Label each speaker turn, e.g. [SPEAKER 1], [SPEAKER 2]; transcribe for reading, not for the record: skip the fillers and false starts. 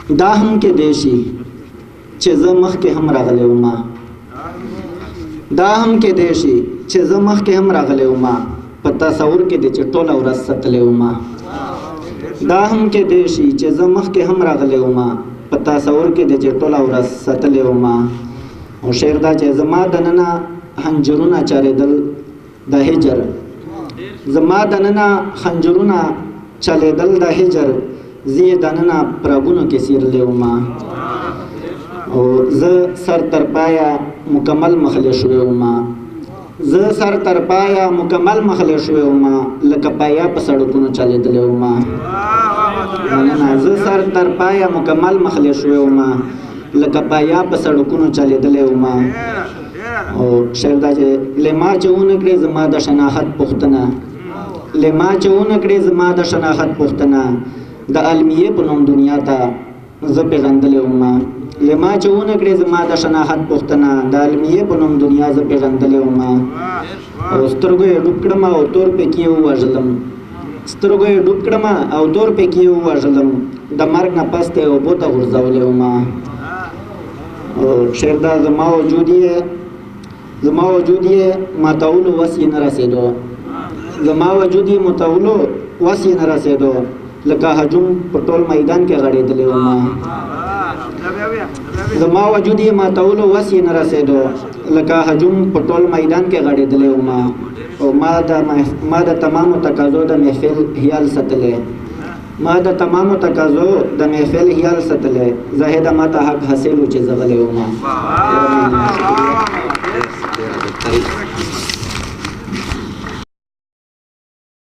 [SPEAKER 1] دا هم کې دیشي چې زه مخکې هم راغلی وم دا هم کې دیشي چې زه مخکې هم راغلی وم په تصور کې دی چې ټوله ورځ ستلی وم دا هم کې دیشي چې زه مخکې هم راغلی وم په تصور کې دی چې ټوله ورځ ستلی وم او شعر دا چې زما دننه خنجرونه چارېدل د هجر زما دننه خنجرونه چلېدل د هجر زه دننه پرګونو کې سیرلی وم او زه سر تر پایه مکمل مخلی شوی وم زه سر تر پایه مکمل مخلی شوی وم لکه پایا په سړکونو چلېدلی وم زه سر تر پایه مکمل مخلی شوی وم لکه پایا په سړکونو چلېدلی وم او شعر دا چې لما چې ونه کړې زما د شناخت پوښتنه لما چې ونه کړې زما د شناخت پوښتنه د المیې په نوم دنیا ته زه پیژندلی وم لما چې ونه کړې زما د شناخت پوښتنه د المیې په نوم دنیا زه پیژندلی وم او سترګو یې ډوب کړم او تور پکې ووژلم سترګو یې ډوب کړم او تور پکې ووژلم د مرګ نه پس ته اوبو ته غورځولی وم او شعر دا زما وجود یې ماتولو وس یې نه رسېدو زما وجود یې ماتولو وس یې نه رسېدو لکه هجوم په ټول میدان کې غړېدلی وم زما وجود یې ماتولو وس یې نه رسېدو لکه هجوم په ټول میدان کې غړېدلی وم او ما د تمامو تقاضو د محفل خیال ساتلی ما د تمامو تقاضو د محفل خیال ساتلی زاهده ما ته حق حاصل و چې زه غلی وم